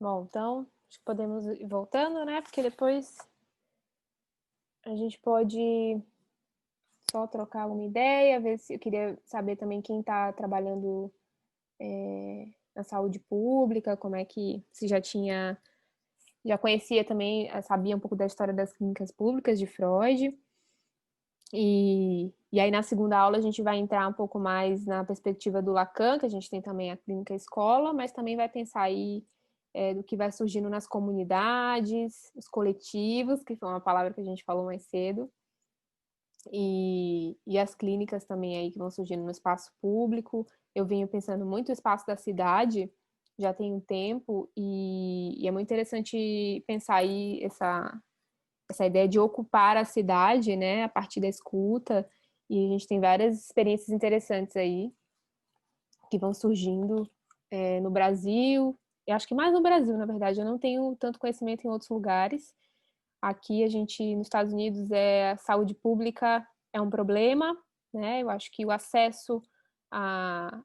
Bom, então, acho que podemos ir voltando, né? Porque depois a gente pode só trocar alguma ideia, ver se eu queria saber também quem está trabalhando na saúde pública, como é que se já conhecia também, sabia um pouco da história das clínicas públicas de Freud. E aí na segunda aula a gente vai entrar um pouco mais na perspectiva do Lacan, que a gente tem também a clínica escola, mas também vai pensar aí do que vai surgindo nas comunidades, os coletivos, que foi uma palavra que a gente falou mais cedo, e as clínicas também aí que vão surgindo no espaço público. Eu venho pensando muito no espaço da cidade, já tem um tempo, e é muito interessante pensar aí essa ideia de ocupar a cidade, né, a partir da escuta, e a gente tem várias experiências interessantes aí que vão surgindo no Brasil. Eu acho que mais no Brasil, na verdade, eu não tenho tanto conhecimento em outros lugares. Aqui a gente, nos Estados Unidos, a saúde pública é um problema, né? Eu acho que o acesso à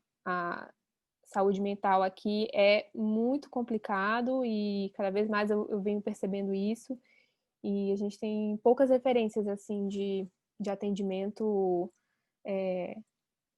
saúde mental aqui é muito complicado e cada vez mais eu venho percebendo isso. E a gente tem poucas referências assim de atendimento,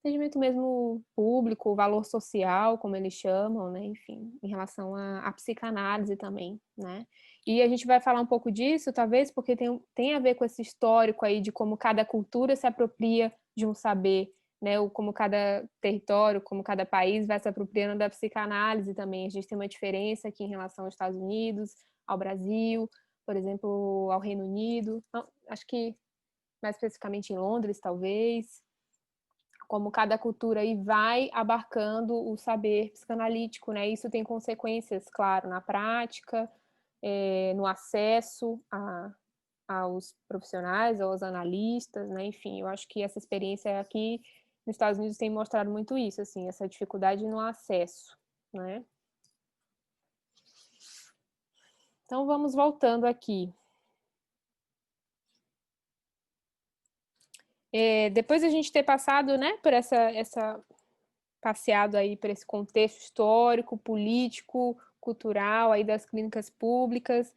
atendimento mesmo público, valor social, como eles chamam, né? Enfim, em relação à psicanálise também, né? E a gente vai falar um pouco disso, talvez, porque tem a ver com esse histórico aí de como cada cultura se apropria de um saber, né? Ou como cada território, como cada país vai se apropriando da psicanálise também. A gente tem uma diferença aqui em relação aos Estados Unidos, ao Brasil, por exemplo, ao Reino Unido. Não, acho que mais especificamente em Londres, talvez, como cada cultura aí vai abarcando o saber psicanalítico, né? Isso tem consequências, claro, na prática, no acesso aos profissionais, aos analistas, né? Enfim, eu acho que essa experiência aqui nos Estados Unidos tem mostrado muito isso, assim, essa dificuldade no acesso, né? Então vamos voltando aqui. Depois a gente ter passado, né, por essa passeado aí por esse contexto histórico, político, cultural aí das clínicas públicas.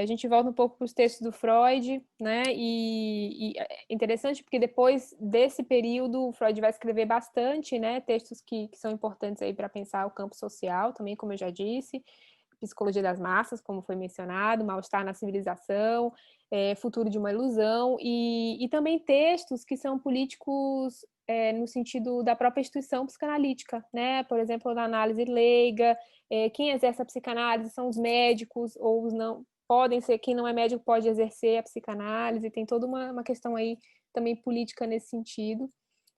A gente volta um pouco para os textos do Freud, né? E é interessante porque depois desse período o Freud vai escrever bastante, né? Textos que são importantes aí para pensar o campo social, também como eu já disse, psicologia das massas, como foi mencionado, mal-estar na civilização, futuro de uma ilusão, e também textos que são políticos no sentido da própria instituição psicanalítica, né? Por exemplo, na análise leiga, quem exerce a psicanálise são os médicos, ou os não, podem ser, quem não é médico pode exercer a psicanálise, tem toda uma questão aí também política nesse sentido.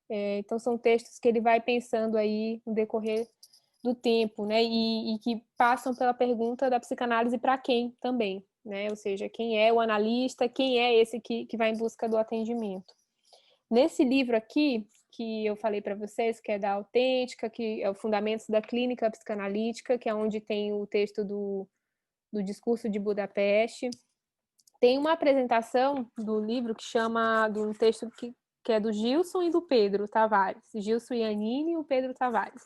Então são textos que ele vai pensando aí no decorrer do tempo, né? E que passam pela pergunta da psicanálise para quem também, né? Ou seja, quem é o analista, quem é esse que vai em busca do atendimento. Nesse livro aqui, que eu falei para vocês, que é da Autêntica, que é o Fundamentos da Clínica Psicanalítica, que é onde tem o texto do Discurso de Budapeste, tem uma apresentação do livro que chama, de um texto que é do Gilson e do Pedro Tavares, Gilson Iannini e o Pedro Tavares.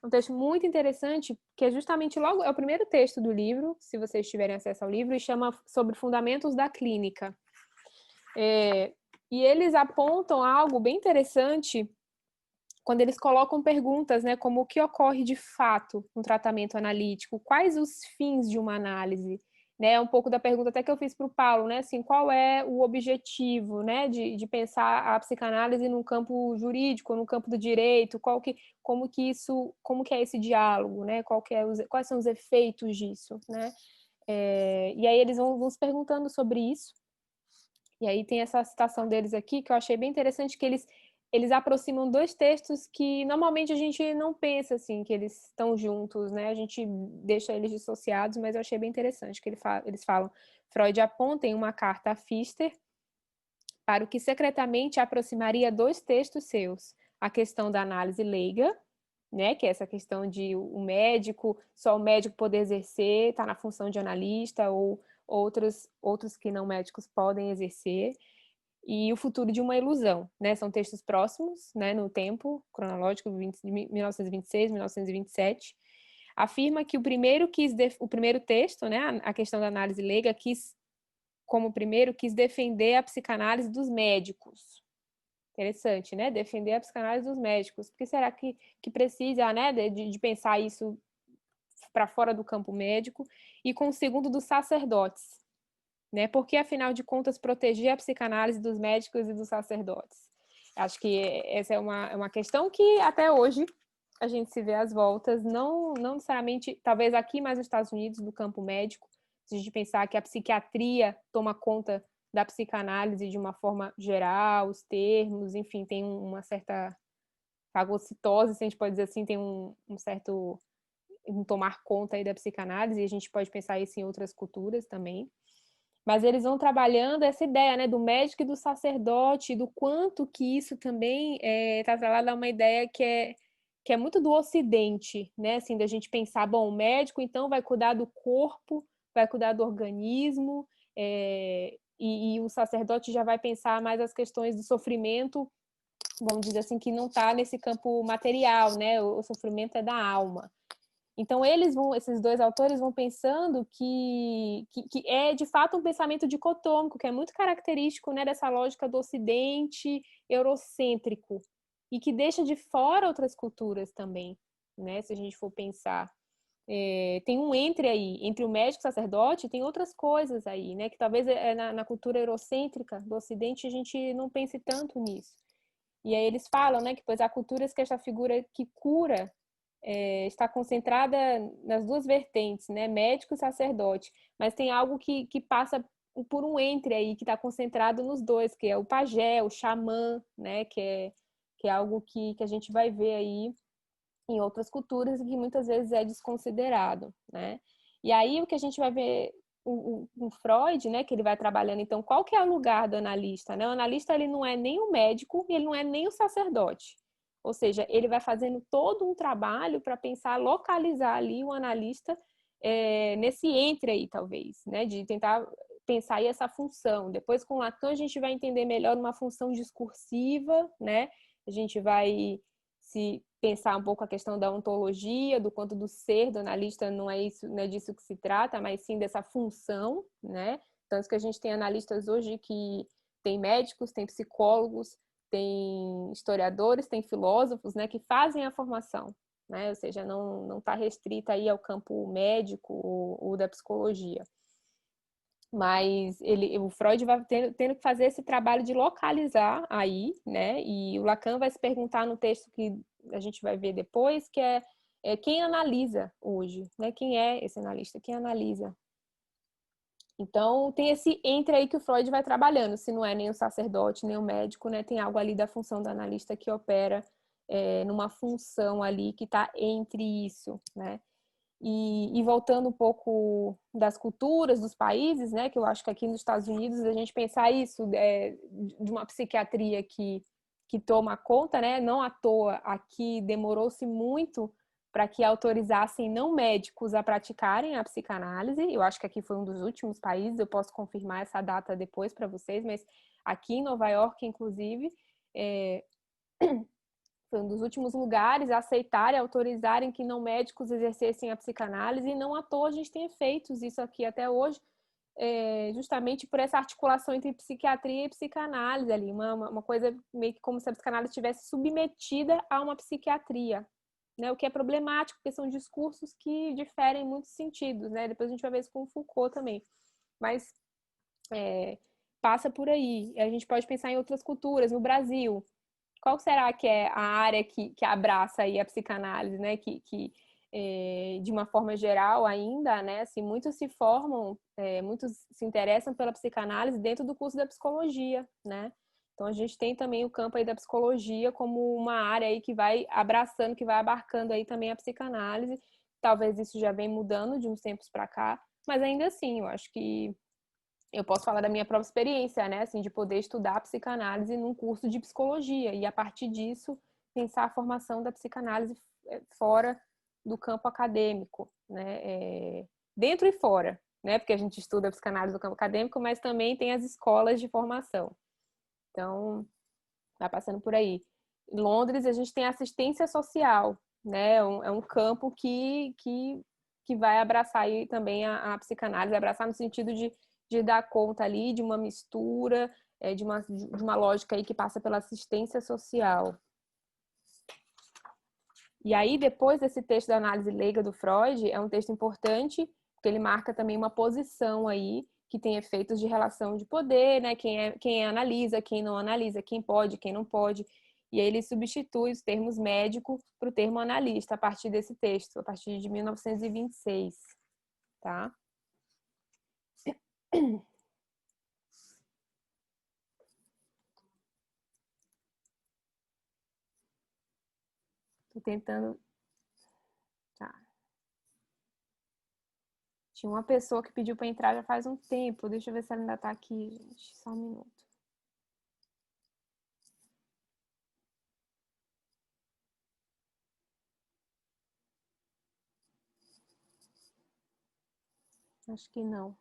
Um texto muito interessante, que é justamente logo, é o primeiro texto do livro, se vocês tiverem acesso ao livro, e chama sobre fundamentos da clínica. E eles apontam algo bem interessante quando eles colocam perguntas, né, como o que ocorre de fato no tratamento analítico, quais os fins de uma análise, né, um pouco da pergunta até que eu fiz para o Paulo, né, assim, qual é o objetivo, né, de pensar a psicanálise no campo jurídico, no campo do direito, como que é esse diálogo, né, quais são os efeitos disso, né, e aí eles vão se perguntando sobre isso. E aí tem essa citação deles aqui que eu achei bem interessante, que eles aproximam dois textos que normalmente a gente não pensa assim, que eles estão juntos, né? A gente deixa eles dissociados, mas eu achei bem interessante que eles falam: Freud aponta em uma carta a Pfister para o que secretamente aproximaria dois textos seus: a questão da análise leiga, né, que é essa questão de o médico, só o médico poder exercer, está na função de analista, ou outros que não médicos podem exercer, e o futuro de uma ilusão, né? São textos próximos, né, no tempo cronológico, de 1926, 1927. afirma que o primeiro texto, né, a questão da análise leiga, quis defender a psicanálise dos médicos. Interessante, né? Defender a psicanálise dos médicos. Por que será que precisa, né, de pensar isso para fora do campo médico? E com o segundo dos sacerdotes, né? Porque, afinal de contas, proteger a psicanálise dos médicos e dos sacerdotes? Acho que essa é uma questão que até hoje a gente se vê às voltas, não necessariamente, talvez aqui mais nos Estados Unidos, do campo médico, se a gente pensar que a psiquiatria toma conta da psicanálise de uma forma geral, os termos, enfim, tem uma certa fagocitose, se a gente pode dizer assim, tem um certo tomar conta aí da psicanálise, e a gente pode pensar isso em outras culturas também. Mas eles vão trabalhando essa ideia, né, do médico e do sacerdote, do quanto que isso também está atrelado a uma ideia que é muito do Ocidente, né, assim, da gente pensar, bom, o médico então vai cuidar do corpo, vai cuidar do organismo, e o sacerdote já vai pensar mais as questões do sofrimento, vamos dizer assim, que não está nesse campo material, né, o sofrimento é da alma. Então, esses dois autores vão pensando que é, de fato, um pensamento dicotômico, que é muito característico, né, dessa lógica do Ocidente eurocêntrico, e que deixa de fora outras culturas também, né, se a gente for pensar. Tem um entre o médico e o sacerdote, tem outras coisas aí, né, que talvez na cultura eurocêntrica do Ocidente a gente não pense tanto nisso. E aí eles falam, né, que pois há culturas que essa figura que cura está concentrada nas duas vertentes, né? Médico e sacerdote. Mas tem algo que passa por um entre aí, que está concentrado nos dois, que é o pajé, o xamã, né? Que é algo que a gente vai ver aí em outras culturas e que muitas vezes é desconsiderado, né? E aí o que a gente vai ver o Freud, né, que ele vai trabalhando, então, qual que é o lugar do analista, né? O analista, ele não é nem o médico e ele não é nem o sacerdote. Ou seja, ele vai fazendo todo um trabalho para pensar, localizar ali o analista nesse entre aí, talvez, né? De tentar pensar aí essa função. Depois, com Lacan, a gente vai entender melhor uma função discursiva, né? A gente vai se pensar um pouco a questão da ontologia, do quanto do ser do analista não é isso, não é disso que se trata, mas sim dessa função, né? Tanto que a gente tem analistas hoje que tem médicos, tem psicólogos, tem historiadores, tem filósofos, né, que fazem a formação, né? Ou seja, não está restrita aí ao campo médico ou da psicologia. Mas o Freud vai tendo que fazer esse trabalho de localizar aí, né? E o Lacan vai se perguntar no texto que a gente vai ver depois, que é quem analisa hoje, né? Quem é esse analista? Quem analisa? Então, tem esse entre aí que o Freud vai trabalhando, se não é nem o sacerdote, nem o médico, né? Tem algo ali da função do analista que opera numa função ali que está entre isso, né? E voltando um pouco das culturas, dos países, né? Que eu acho que aqui nos Estados Unidos a gente pensar isso de uma psiquiatria que toma conta, né? Não à toa aqui demorou-se muito para que autorizassem não médicos a praticarem a psicanálise. Eu acho que aqui foi um dos últimos países, eu posso confirmar essa data depois para vocês, mas aqui em Nova York, inclusive, foi um dos últimos lugares a aceitarem, autorizarem que não médicos exercessem a psicanálise, e não à toa a gente tem efeitos isso aqui até hoje, justamente por essa articulação entre psiquiatria e psicanálise ali, uma coisa meio que como se a psicanálise estivesse submetida a uma psiquiatria, né? O que é problemático, porque são discursos que diferem em muitos sentidos, né? Depois a gente vai ver isso com o Foucault também, mas passa por aí. A gente pode pensar em outras culturas, no Brasil. Qual será que é a área que abraça aí a psicanálise, né? De uma forma geral ainda, né? Assim, muitos se formam, muitos se interessam pela psicanálise dentro do curso da psicologia, né? Então a gente tem também o campo aí da psicologia como uma área aí que vai abraçando, que vai abarcando aí também a psicanálise. Talvez isso já vem mudando de uns tempos para cá, mas ainda assim, eu acho que eu posso falar da minha própria experiência, né, assim, de poder estudar psicanálise num curso de psicologia e a partir disso pensar a formação da psicanálise fora do campo acadêmico, né, dentro e fora, né, porque a gente estuda a psicanálise no campo acadêmico, mas também tem as escolas de formação. Então, tá passando por aí. Em Londres a gente tem assistência social, né? É um campo que vai abraçar aí também a psicanálise, abraçar no sentido de dar conta ali de uma mistura, de uma lógica aí que passa pela assistência social. E aí, depois desse texto da análise leiga do Freud, é um texto importante, porque ele marca também uma posição aí que tem efeitos de relação de poder, né? Quem analisa, quem não analisa, quem pode, quem não pode. E aí ele substitui os termos médico para o termo analista a partir desse texto, a partir de 1926, tá? Tô tentando... Tá. Tinha uma pessoa que pediu para entrar já faz um tempo. Deixa eu ver se ela ainda tá aqui, gente. Só um minuto. Acho que não.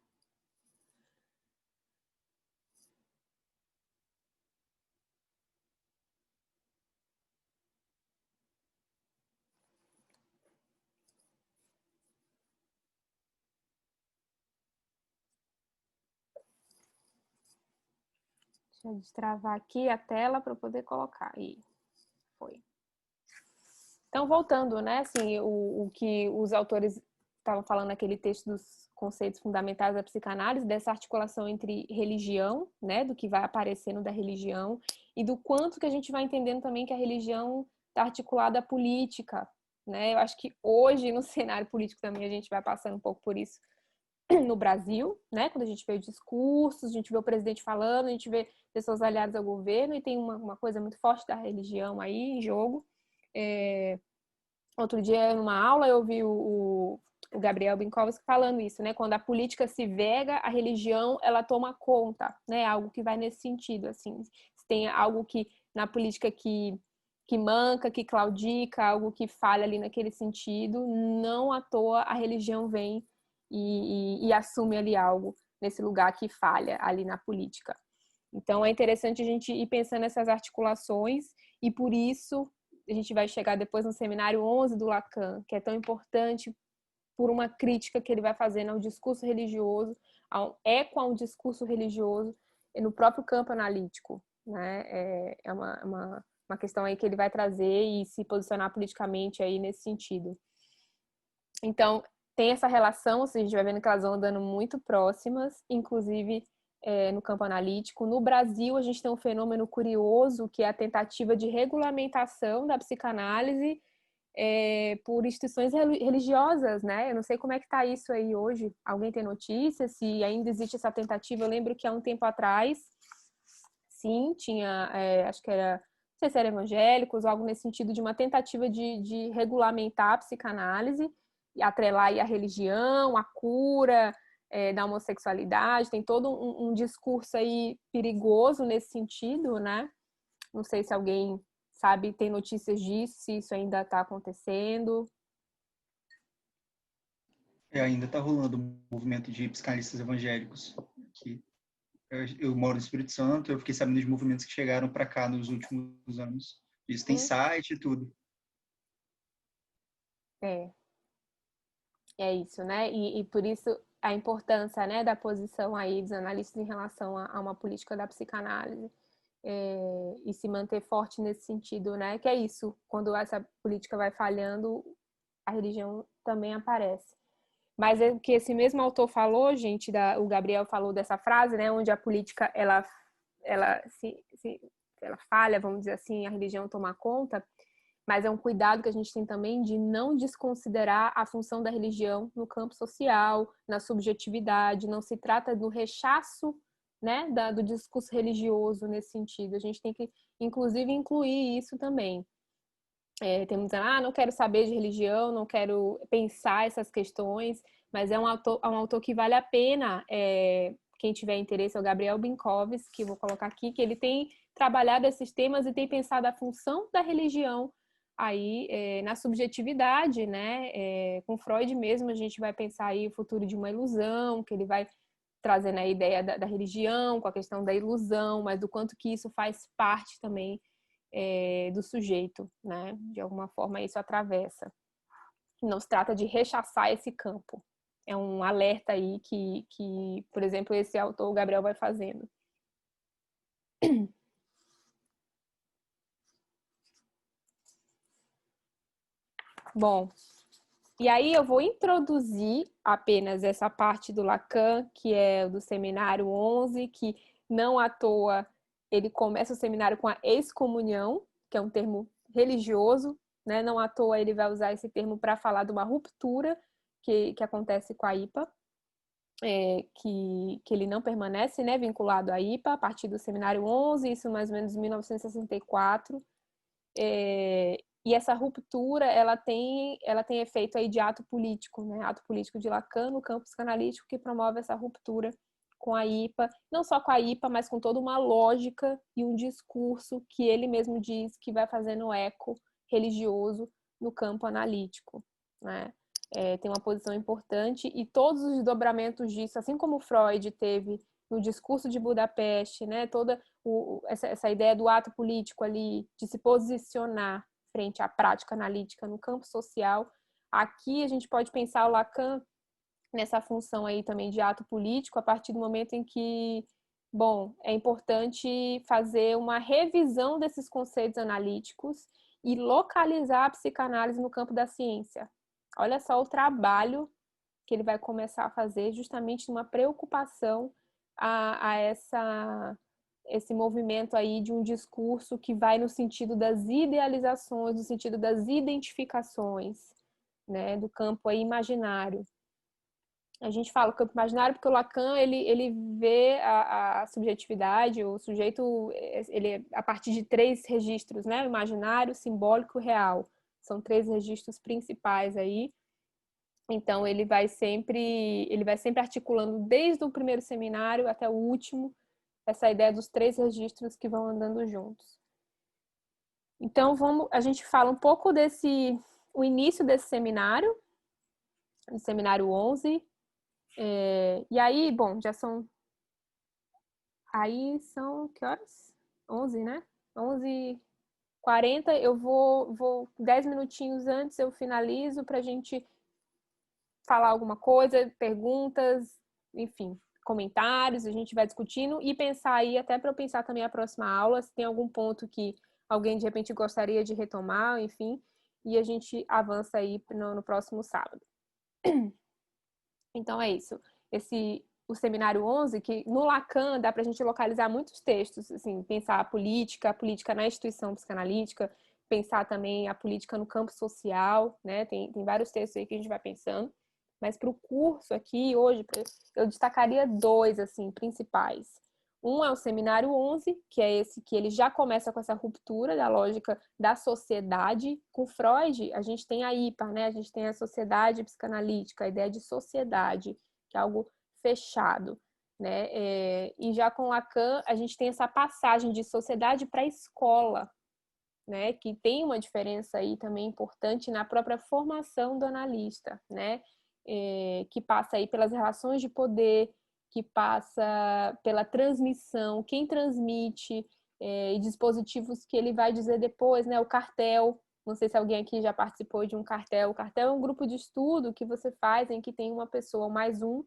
Deixa eu destravar aqui a tela para poder colocar. E foi. Então, voltando, né? Assim, o que os autores estavam falando naquele texto dos conceitos fundamentais da psicanálise, dessa articulação entre religião, né? Do que vai aparecendo da religião e do quanto que a gente vai entendendo também que a religião está articulada à política, né? Eu acho que hoje, no cenário político também, a gente vai passando um pouco por isso no Brasil, né? Quando a gente vê discursos, a gente vê o presidente falando, a gente vê pessoas aliadas ao governo e tem uma coisa muito forte da religião aí em jogo. Outro dia, numa aula, eu vi o Gabriel Binkowski falando isso, né? Quando a política se vega, a religião, ela toma conta, né? Algo que vai nesse sentido, assim. Se tem algo que na política que manca, que claudica, algo que falha ali naquele sentido, não à toa a religião vem e assume ali algo nesse lugar que falha ali na política. Então, é interessante a gente ir pensando nessas articulações e, por isso, a gente vai chegar depois no seminário 11 do Lacan, que é tão importante por uma crítica que ele vai fazendo ao discurso religioso, ao eco a um discurso religioso no próprio campo analítico, né? É uma questão aí que ele vai trazer e se posicionar politicamente aí nesse sentido. Então, tem essa relação, a gente vai vendo que elas vão andando muito próximas, inclusive no campo analítico. No Brasil, a gente tem um fenômeno curioso, que é a tentativa de regulamentação da psicanálise por instituições religiosas, né? Eu não sei como é que está isso aí hoje. Alguém tem notícia? Se ainda existe essa tentativa? Eu lembro que há um tempo atrás, sim, tinha, acho que era, não sei se era evangélicos ou algo nesse sentido, de uma tentativa de regulamentar a psicanálise e atrelar aí a religião, a cura da homossexualidade. Tem todo um discurso aí perigoso nesse sentido, né? Não sei se alguém sabe, tem notícias disso, se isso ainda está acontecendo. Ainda está rolando um movimento de psicanalistas evangélicos. Que eu moro no Espírito Santo, eu fiquei sabendo de movimentos que chegaram para cá nos últimos anos. Isso tem site e tudo. É isso, né? E por isso a importância, né, da posição aí dos analistas em relação a uma política da psicanálise e se manter forte nesse sentido, né? Que é isso, quando essa política vai falhando, a religião também aparece. Mas é o que esse mesmo autor falou, gente, o Gabriel falou dessa frase, né, onde a política ela ela falha, vamos dizer assim, a religião toma conta. Mas é um cuidado que a gente tem também de não desconsiderar a função da religião no campo social, na subjetividade. Não se trata do rechaço, né, do discurso religioso nesse sentido. A gente tem que, inclusive, incluir isso também. Temos dizendo, não quero saber de religião, não quero pensar essas questões, mas é um autor que vale a pena, quem tiver interesse, é o Gabriel Binkowski, que eu vou colocar aqui, que ele tem trabalhado esses temas e tem pensado a função da religião aí na subjetividade, né? Com Freud mesmo a gente vai pensar aí o futuro de uma ilusão, que ele vai trazendo a ideia da religião com a questão da ilusão, mas do quanto que isso faz parte também do sujeito, né? De alguma forma isso atravessa. Não se trata de rechaçar esse campo. É um alerta aí que, por exemplo, esse autor, o Gabriel, vai fazendo. Bom, e aí eu vou introduzir apenas essa parte do Lacan, que é do Seminário 11, que não à toa ele começa o seminário com a excomunhão, que é um termo religioso, né? Não à toa ele vai usar esse termo para falar de uma ruptura que acontece com a IPA, que ele não permanece, né, vinculado à IPA a partir do Seminário 11, isso mais ou menos em 1964. E essa ruptura, ela tem efeito aí de ato político, né? Ato político de Lacan no campo psicanalítico que promove essa ruptura com a IPA, não só com a IPA, mas com toda uma lógica e um discurso que ele mesmo diz que vai fazendo eco religioso no campo analítico, né? Tem uma posição importante e todos os desdobramentos disso, assim como Freud teve no discurso de Budapeste, né? Toda essa ideia do ato político ali, de se posicionar frente à prática analítica no campo social. Aqui a gente pode pensar o Lacan nessa função aí também de ato político a partir do momento em que, bom, é importante fazer uma revisão desses conceitos analíticos e localizar a psicanálise no campo da ciência. Olha só o trabalho que ele vai começar a fazer justamente numa preocupação a esse movimento aí de um discurso que vai no sentido das idealizações, no sentido das identificações, né, do campo aí imaginário. A gente fala campo imaginário porque o Lacan ele vê a subjetividade, o sujeito, ele a partir de 3 registros, né, o imaginário, simbólico e real. São 3 registros principais aí. Então ele vai sempre articulando desde o primeiro seminário até o último essa ideia dos 3 registros que vão andando juntos. Então a gente fala um pouco o início desse seminário, do seminário 11. E aí, bom, aí são que horas? 11, né? 11h40, eu vou 10 minutinhos antes eu finalizo para a gente falar alguma coisa, perguntas, enfim, comentários, a gente vai discutindo e pensar aí, até para eu pensar também a próxima aula, se tem algum ponto que alguém de repente gostaria de retomar, enfim, e a gente avança aí no próximo sábado. Então é isso. O seminário 11, que no Lacan dá para a gente localizar muitos textos, assim, pensar a política na instituição psicanalítica, pensar também a política no campo social, né? Tem vários textos aí que a gente vai pensando. Mas para o curso aqui, hoje, eu destacaria 2, assim, principais. Um é o seminário 11, que é esse que ele já começa com essa ruptura da lógica da sociedade. Com Freud, a gente tem a IPA, né? A gente tem a sociedade psicanalítica, a ideia de sociedade, que é algo fechado, né? E já com Lacan, a gente tem essa passagem de sociedade para escola, né? Que tem uma diferença aí também importante na própria formação do analista, né? Que passa aí pelas relações de poder, que passa pela transmissão, quem transmite, e dispositivos que ele vai dizer depois, né? O cartel. Não sei se alguém aqui já participou de um cartel. O cartel é um grupo de estudo que você faz em que tem uma pessoa mais um,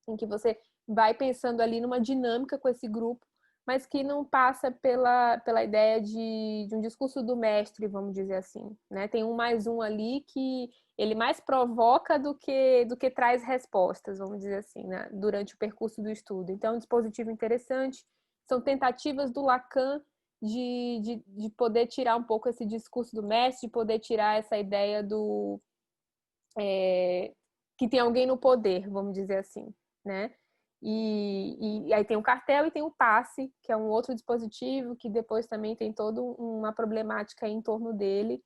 em que você vai pensando ali numa dinâmica com esse grupo, mas que não passa pela ideia de um discurso do mestre, vamos dizer assim, né? Tem um mais um ali que ele mais provoca do que traz respostas, vamos dizer assim, né? Durante o percurso do estudo. Então, é um dispositivo interessante. São tentativas do Lacan de poder tirar um pouco esse discurso do mestre, de poder tirar essa ideia do que tem alguém no poder, vamos dizer assim, né? E aí tem o cartel e tem o passe, que é um outro dispositivo que depois também tem toda uma problemática em torno dele,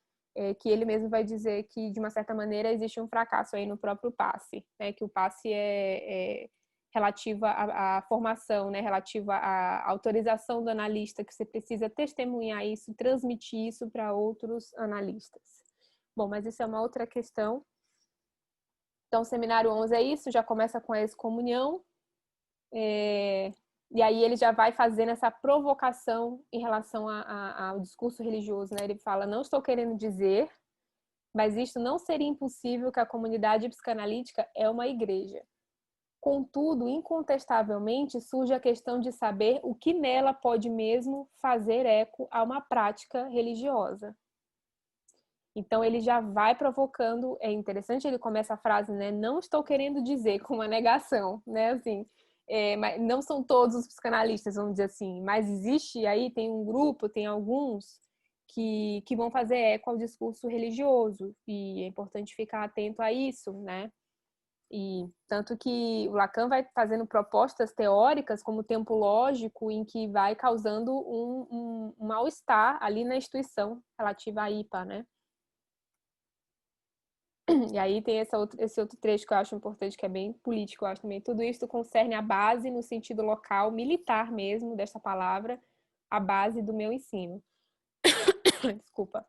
que ele mesmo vai dizer que, de uma certa maneira, existe um fracasso aí no próprio passe, né? Que o passe é relativa à formação, né? Relativa à autorização do analista, que você precisa testemunhar isso, transmitir isso para outros analistas. Bom, mas isso é uma outra questão. Então, o seminário 11 é isso, já começa com a excomunhão. E aí ele já vai fazendo essa provocação em relação ao discurso religioso, né? Ele fala, não estou querendo dizer, mas isto não seria impossível, que a comunidade psicanalítica é uma igreja. Contudo, incontestavelmente, surge a questão de saber o que nela pode mesmo fazer eco a uma prática religiosa. Então, ele já vai provocando, é interessante, ele começa a frase, né, não estou querendo dizer, com uma negação, né, assim, mas não são todos os psicanalistas, vamos dizer assim, mas existe aí, tem um grupo, tem alguns que vão fazer eco ao discurso religioso, e é importante ficar atento a isso, né, e tanto que o Lacan vai fazendo propostas teóricas como o tempo lógico, em que vai causando um mal-estar ali na instituição relativa à IPA, né. E aí tem esse outro trecho que eu acho importante, que é bem político, eu acho também. Tudo isso concerne a base no sentido local, militar mesmo, dessa palavra, a base do meu ensino. Desculpa.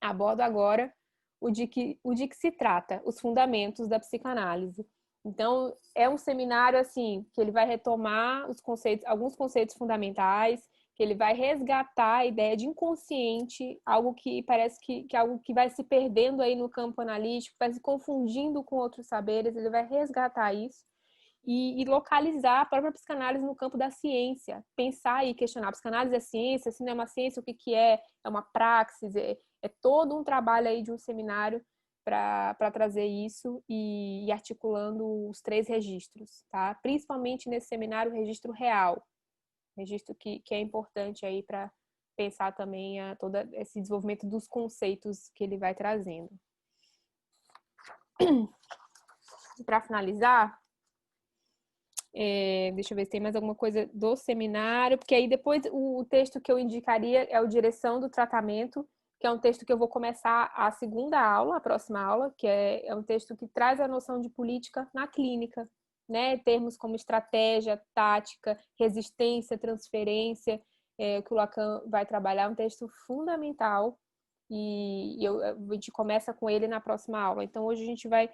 Abordo agora o de que se trata, os fundamentos da psicanálise. Então, é um seminário, assim, que ele vai retomar os conceitos, alguns conceitos fundamentais, que ele vai resgatar a ideia de inconsciente, algo que parece que algo que vai se perdendo aí no campo analítico, vai se confundindo com outros saberes, ele vai resgatar isso e localizar a própria psicanálise no campo da ciência, pensar e questionar, a psicanálise é ciência, se não é uma ciência, o que é uma praxis, é todo um trabalho aí de um seminário para trazer isso e articulando os 3 registros, tá? Principalmente nesse seminário, o registro real, registro que é importante aí para pensar também todo esse desenvolvimento dos conceitos que ele vai trazendo. Para finalizar, deixa eu ver se tem mais alguma coisa do seminário, porque aí depois o texto que eu indicaria é o Direção do Tratamento, que é um texto que eu vou começar a segunda aula, a próxima aula, que é um texto que traz a noção de política na clínica, né? Termos como estratégia, tática, resistência, transferência, que o Lacan vai trabalhar, é um texto fundamental e a gente começa com ele na próxima aula. Então, hoje a gente vai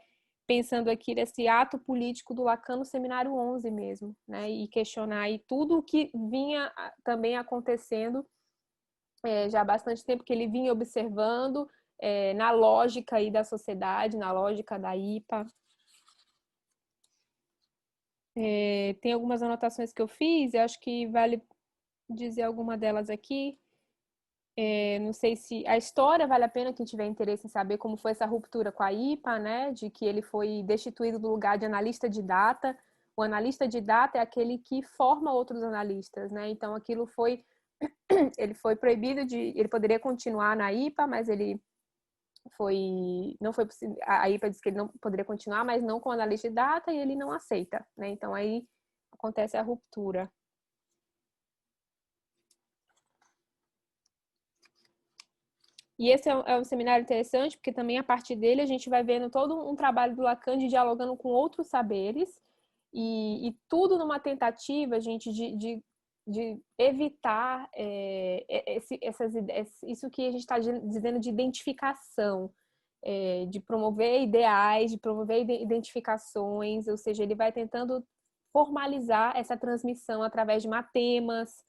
pensando aqui nesse ato político do Lacan no Seminário 11 mesmo, né? E questionar aí tudo o que vinha também acontecendo já há bastante tempo, que ele vinha observando na lógica aí da sociedade, na lógica da IPA. Tem algumas anotações que eu fiz, eu acho que vale dizer alguma delas aqui. Não sei se a história vale a pena, quem tiver interesse em saber como foi essa ruptura com a IPA, né? De que ele foi destituído do lugar de analista de data. O analista de data é aquele que forma outros analistas, né? Então aquilo ele foi proibido ele poderia continuar na IPA, mas não foi possível, a IPA disse que ele não poderia continuar, mas não com analista de data, e ele não aceita, né? Então aí acontece a ruptura. E esse é um seminário interessante, porque também a partir dele a gente vai vendo todo um trabalho do Lacan de dialogando com outros saberes, e tudo numa tentativa, gente, de evitar isso que a gente está dizendo de identificação, de promover ideais, de promover identificações, ou seja, ele vai tentando formalizar essa transmissão através de matemas,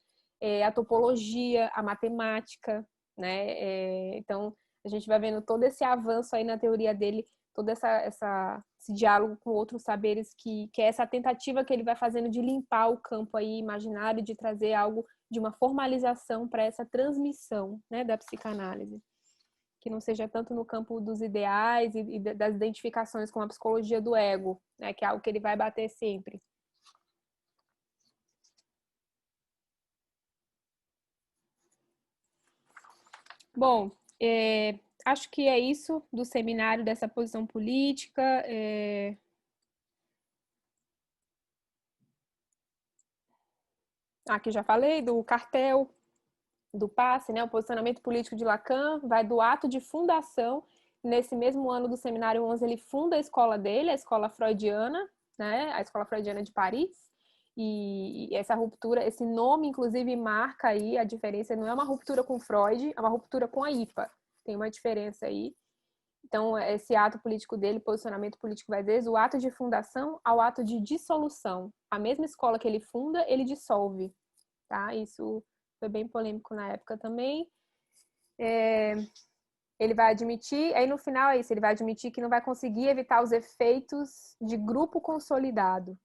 a topologia, a matemática, né? Então, a gente vai vendo todo esse avanço aí na teoria dele, todo esse diálogo com outros saberes, que é essa tentativa que ele vai fazendo de limpar o campo aí imaginário, de trazer algo de uma formalização para essa transmissão, né, da psicanálise, que não seja tanto no campo dos ideais e das identificações com a psicologia do ego, né, que é algo que ele vai bater sempre. Bom, acho que é isso do seminário, dessa posição política. Aqui já falei do cartel, do passe, né? O posicionamento político de Lacan vai do ato de fundação. Nesse mesmo ano do Seminário 11, ele funda a escola dele, a escola freudiana, né? A escola freudiana de Paris. E essa ruptura, esse nome, inclusive, marca aí a diferença. Não é uma ruptura com Freud, é uma ruptura com a IPA. Tem uma diferença aí. Então, esse ato político dele, posicionamento político, vai desde o ato de fundação ao ato de dissolução. A mesma escola que ele funda, ele dissolve, tá? Isso foi bem polêmico na época também. Ele vai admitir, aí no final é isso, ele vai admitir que não vai conseguir evitar os efeitos de grupo consolidado,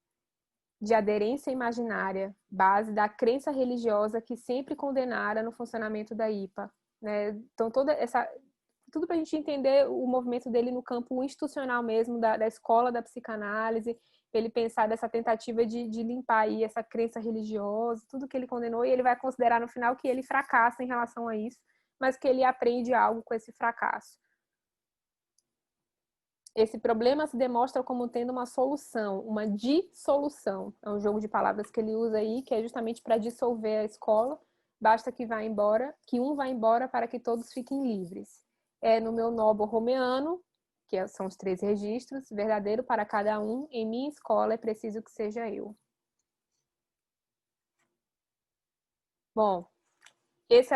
de aderência imaginária, base da crença religiosa que sempre condenara no funcionamento da IPA, né? Então, tudo para a gente entender o movimento dele no campo institucional mesmo, da escola da psicanálise, ele pensar dessa tentativa de limpar aí essa crença religiosa, tudo que ele condenou, e ele vai considerar no final que ele fracassa em relação a isso, mas que ele aprende algo com esse fracasso. Esse problema se demonstra como tendo uma solução, uma dissolução. É um jogo de palavras que ele usa aí, que é justamente para dissolver a escola. Basta que vá embora, que um vá embora para que todos fiquem livres. É no meu nobo romeano, que são os 3 registros, verdadeiro para cada um, em minha escola é preciso que seja eu. Bom, esse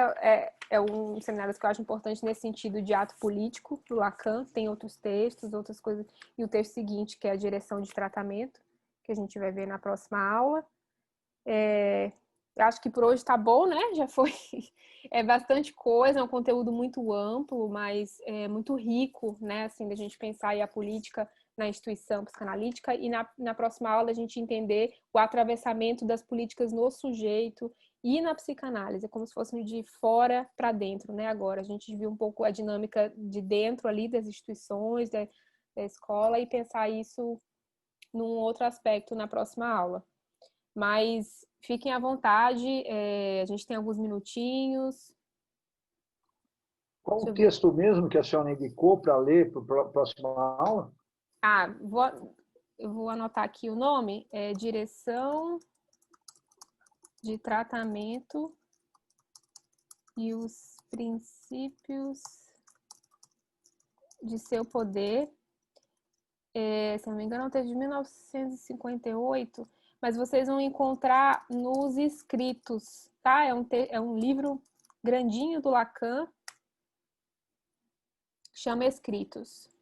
é um seminário que eu acho importante nesse sentido de ato político do Lacan. Tem outros textos, outras coisas. E o texto seguinte, que é a direção de tratamento, que a gente vai ver na próxima aula. Eu acho que por hoje tá bom, né? Já foi bastante coisa, é um conteúdo muito amplo, mas muito rico, né? Assim, da gente pensar aí a política na instituição psicanalítica e na próxima aula a gente entender o atravessamento das políticas no sujeito e na psicanálise, como se fosse de fora para dentro, né? Agora, a gente viu um pouco a dinâmica de dentro ali das instituições, da escola, e pensar isso num outro aspecto na próxima aula. Mas fiquem à vontade, a gente tem alguns minutinhos. Qual o texto mesmo que a senhora indicou para ler para a próxima aula? Eu vou anotar aqui o nome, Direção de Tratamento e os Princípios de Seu Poder. Se não me engano, é um texto de 1958, mas vocês vão encontrar nos escritos, tá? É um livro grandinho do Lacan, chama Escritos.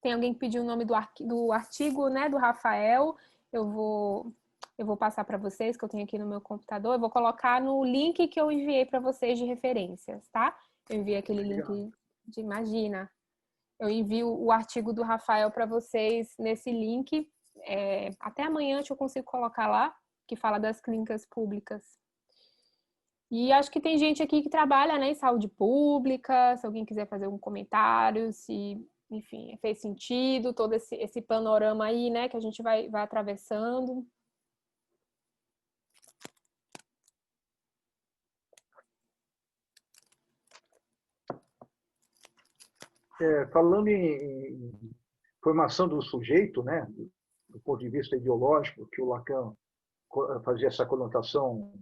Tem alguém que pediu o nome do artigo, né, do Rafael. Eu vou passar para vocês, que eu tenho aqui no meu computador. Eu vou colocar no link que eu enviei para vocês de referências, tá? Eu enviei aquele link de Imagina. Eu envio o artigo do Rafael para vocês nesse link. Até amanhã eu consigo colocar lá, que fala das clínicas públicas. E acho que tem gente aqui que trabalha, né, em saúde pública. Se alguém quiser fazer algum comentário, se, enfim, fez sentido todo esse panorama aí, né, que a gente vai atravessando. Falando em formação do sujeito, né, do ponto de vista ideológico, que o Lacan fazia essa conotação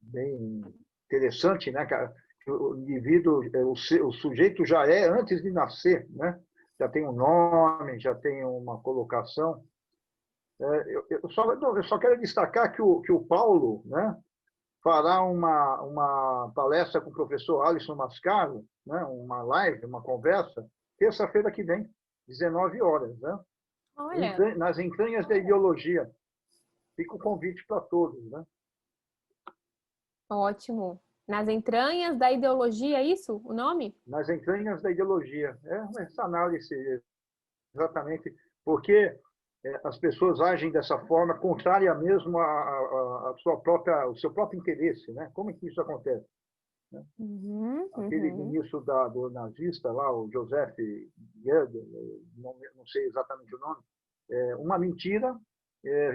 bem interessante, né, que o indivíduo, o sujeito já é antes de nascer, né, já tem um nome, já tem uma colocação. Eu só quero destacar que o Paulo, né, fará uma palestra com o professor Alisson Mascaro, né, uma live, uma conversa, terça-feira que vem, 19 horas, né? Olha. Nas entranhas da ideologia. Fica o convite para todos, né? Ótimo. Nas entranhas da ideologia, é isso o nome? Nas entranhas da ideologia. Essa análise, exatamente, porque as pessoas agem dessa forma contrária mesmo a o seu próprio interesse, né? Como é que isso acontece? Né? Aquele ministro do nazista lá, o Joseph Goebbels, não sei exatamente o nome, uma mentira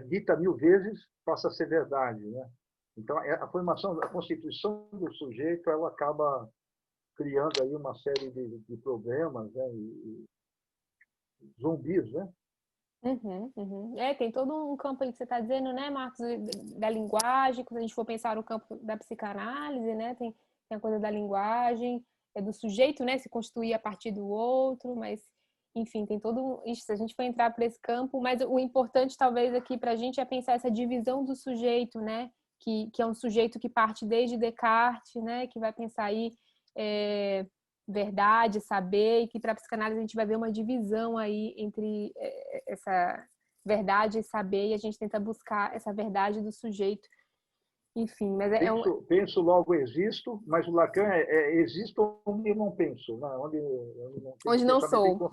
dita 1000 vezes passa a ser verdade, né? Então a formação, a constituição do sujeito, ela acaba criando aí uma série de problemas, né? E zumbis, né? Tem todo um campo aí que você está dizendo, né, Marcos, da linguagem. Quando a gente for pensar no campo da psicanálise, né, tem a coisa da linguagem, do sujeito, né, se constituir a partir do outro, mas, enfim, tem todo isso. Se a gente for entrar por esse campo, mas o importante, talvez, aqui para a gente é pensar essa divisão do sujeito, né, que é um sujeito que parte desde Descartes, né, que vai pensar aí verdade, saber, e que para a psicanálise a gente vai ver uma divisão aí entre essa verdade e saber, e a gente tenta buscar essa verdade do sujeito. Enfim, mas penso, logo existo, mas o Lacan existo onde eu não penso, né? Onde não sou.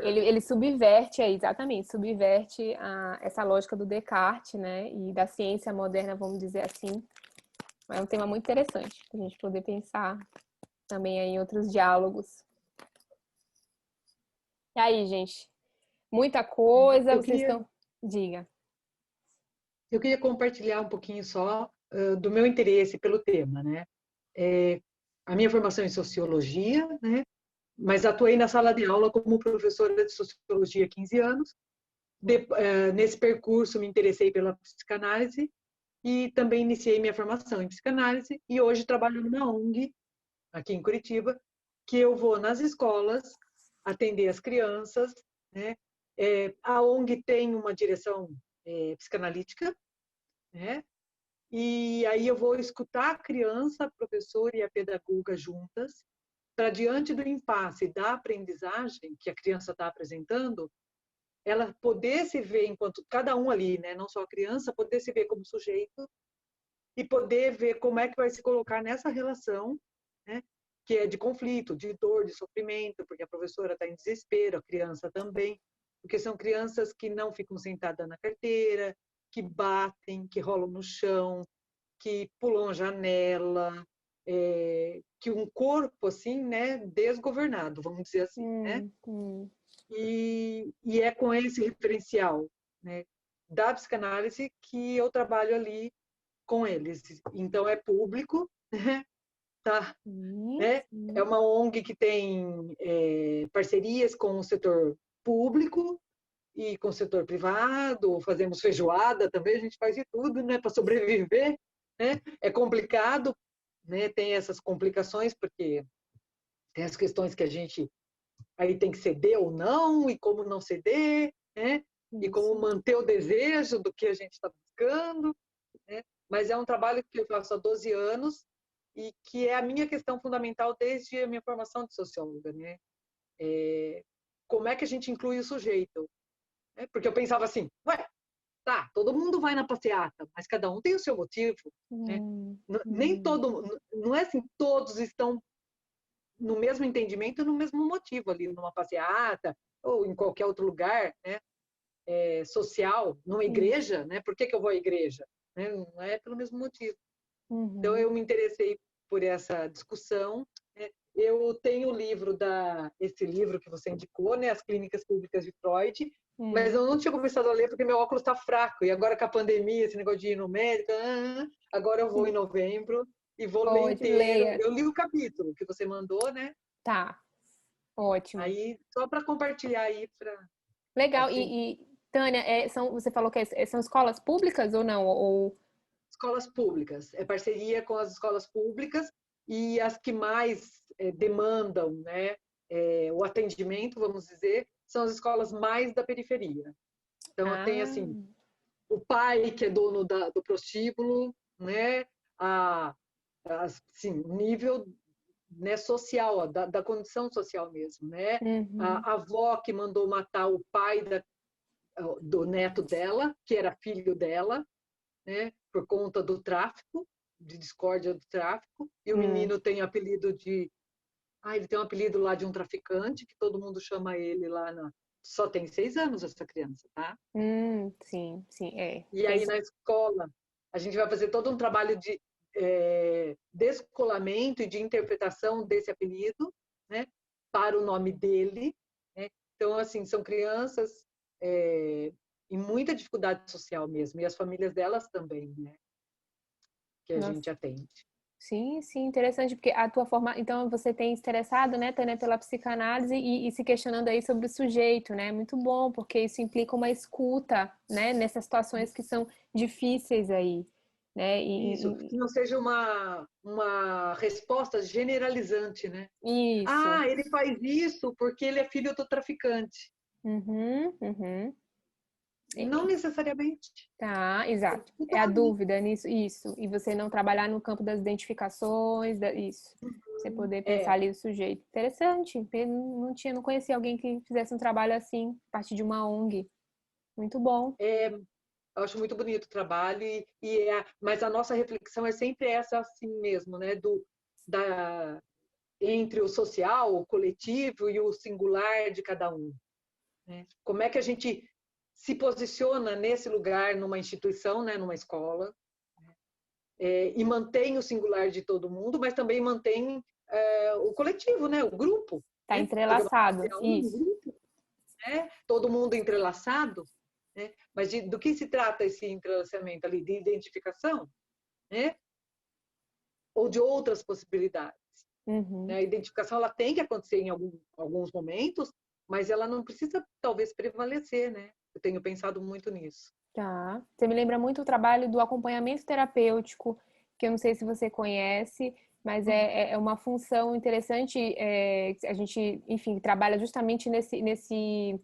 Ele subverte aí, exatamente, subverte essa lógica do Descartes, né? E da ciência moderna, vamos dizer assim. É um tema muito interessante para a gente poder pensar também aí em outros diálogos. E aí, gente? Muita coisa, estão... Diga. Eu queria compartilhar um pouquinho só do meu interesse pelo tema, né? A minha formação em sociologia, né? Mas atuei na sala de aula como professora de sociologia há 15 anos. Nesse percurso me interessei pela psicanálise e também iniciei minha formação em psicanálise e hoje trabalho numa ONG aqui em Curitiba, que eu vou nas escolas atender as crianças, né? A ONG tem uma direção psicanalítica, né? E aí eu vou escutar a criança, a professora e a pedagoga juntas, para diante do impasse da aprendizagem que a criança está apresentando, ela poder se ver enquanto cada um ali, né? Não só a criança, poder se ver como sujeito e poder ver como é que vai se colocar nessa relação, né? Que é de conflito, de dor, de sofrimento, porque a professora está em desespero, a criança também, porque são crianças que não ficam sentadas na carteira, que batem, que rolam no chão, que pulam a janela, que um corpo assim, né, desgovernado, vamos dizer assim, né? E é com esse referencial, né, da psicanálise que eu trabalho ali com eles. Então é público, né? Tá, né? É uma ONG que tem parcerias com o setor público e com o setor privado, fazemos feijoada também, a gente faz de tudo, né, para sobreviver, né? É complicado, né? Tem essas complicações porque tem as questões que a gente aí tem que ceder ou não, e como não ceder, né? E como manter o desejo do que a gente está buscando, né? Mas é um trabalho que eu faço há 12 anos e que é a minha questão fundamental desde a minha formação de socióloga, né? Como é que a gente inclui o sujeito? Porque eu pensava assim, tá, todo mundo vai na passeata, mas cada um tem o seu motivo, né? Nem não é assim, todos estão no mesmo entendimento, no mesmo motivo ali, numa passeata ou em qualquer outro lugar, né? Social, numa igreja, né? Por que eu vou à igreja? Né? Não é pelo mesmo motivo. Então eu me interessei por essa discussão. Né? Eu tenho o livro esse livro que você indicou, né? As Clínicas Públicas de Freud, mas eu não tinha começado a ler porque meu óculos está fraco. E agora com a pandemia, esse negócio de ir no médico, agora eu vou em novembro e vou ler inteiro. Leia. Eu li o capítulo que você mandou, né? Tá, ótimo. Aí, só para compartilhar aí. Legal, assim. Tânia, você falou que são escolas públicas ou não? Escolas públicas, é parceria com as escolas públicas e as que mais demandam, né, o atendimento, vamos dizer, são as escolas mais da periferia. Então, tem assim, o pai que é dono do prostíbulo, né, assim, nível, né, social, da condição social mesmo, né? A avó que mandou matar o pai do neto dela, que era filho dela, né, por conta do tráfico, de discórdia do tráfico, e o menino tem apelido ele tem um apelido lá de um traficante, que todo mundo chama ele lá Só tem 6 anos essa criança, tá? Sim, E aí na escola, a gente vai fazer todo um trabalho de descolamento e de interpretação desse apelido, né, para o nome dele, né? Então, assim, são crianças em muita dificuldade social mesmo, e as famílias delas também, né? Que a gente atende. Sim, interessante, porque a tua forma... Então, você tem interessado, né, Tânia, pela psicanálise e se questionando aí sobre o sujeito, né? Muito bom, porque isso implica uma escuta, né, nessas situações que são difíceis aí, né? Isso, que não seja uma resposta generalizante, né? Isso. Ele faz isso porque ele é filho do traficante. Não necessariamente. Tá, exato. É a dúvida nisso, isso. E você não trabalhar no campo das identificações, isso. Você poder pensar ali o sujeito. Interessante. Não conhecia alguém que fizesse um trabalho assim, a partir de uma ONG. Muito bom. Eu acho muito bonito o trabalho, mas a nossa reflexão é sempre essa assim mesmo, né? Entre o social, o coletivo e o singular de cada um. Né? Como é que a gente se posiciona nesse lugar, numa instituição, né? Numa escola, e mantém o singular de todo mundo, mas também mantém o coletivo, né? O grupo. Tá né? entrelaçado, isso. Grupo, né? Todo mundo entrelaçado. Né? Mas do que se trata esse entrelaçamento ali? De identificação? Né? Ou de outras possibilidades? Né? A identificação ela tem que acontecer em alguns momentos, mas ela não precisa, talvez, prevalecer. Né? Eu tenho pensado muito nisso. Tá. Você me lembra muito o trabalho do acompanhamento terapêutico, que eu não sei se você conhece, mas é uma função interessante. A gente, enfim, trabalha justamente nesse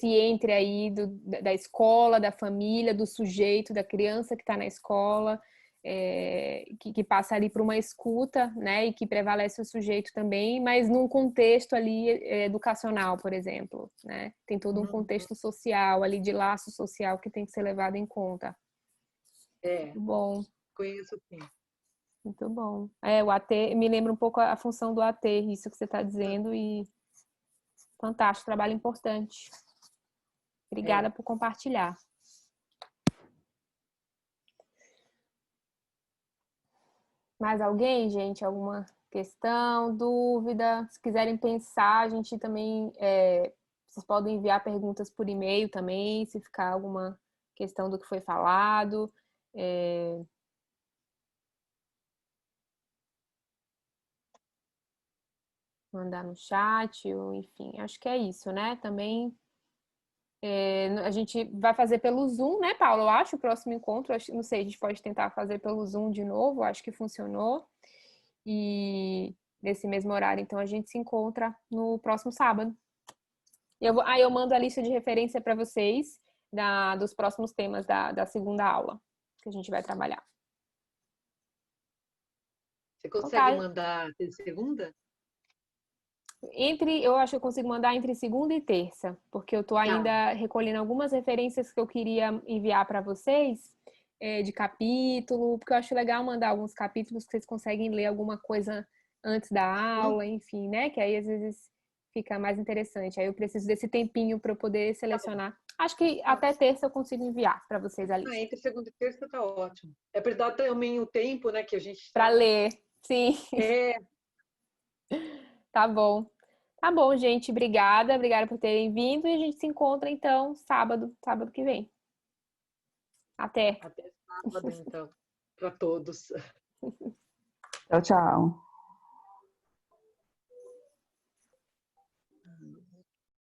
entre aí da escola, da família, do sujeito, da criança que está na escola, que passa ali por uma escuta, né, e que prevalece o sujeito também, mas num contexto ali educacional, por exemplo, né? Tem todo um contexto social ali, de laço social que tem que ser levado em conta. Muito bom. Conheço sim. Muito bom. O AT me lembra um pouco a função do AT, isso que você está dizendo, e fantástico, trabalho importante. Obrigada por compartilhar. Mais alguém, gente? Alguma questão, dúvida? Se quiserem pensar, a gente também... vocês podem enviar perguntas por e-mail também, se ficar alguma questão do que foi falado. Mandar no chat, ou enfim, acho que é isso, né? Também a gente vai fazer pelo Zoom, né, Paulo? Eu acho o próximo encontro, não sei, a gente pode tentar fazer pelo Zoom de novo, acho que funcionou. E nesse mesmo horário, então a gente se encontra no próximo sábado. Eu mando a lista de referência para vocês dos próximos temas da segunda aula que a gente vai trabalhar. Você consegue mandar de segunda? Eu acho que eu consigo mandar entre segunda e terça, porque eu estou ainda recolhendo algumas referências que eu queria enviar para vocês, de capítulo, porque eu acho legal mandar alguns capítulos que vocês conseguem ler alguma coisa antes da aula, enfim, né? Que aí às vezes fica mais interessante. Aí eu preciso desse tempinho para eu poder selecionar. Acho que até terça eu consigo enviar para vocês ali. Entre segunda e terça tá ótimo. É para dar também o tempo, né, que a gente para ler, sim. Tá bom. Tá bom, gente. Obrigada por terem vindo e a gente se encontra então sábado que vem. Até. Até sábado, então, para todos. Tchau, tchau.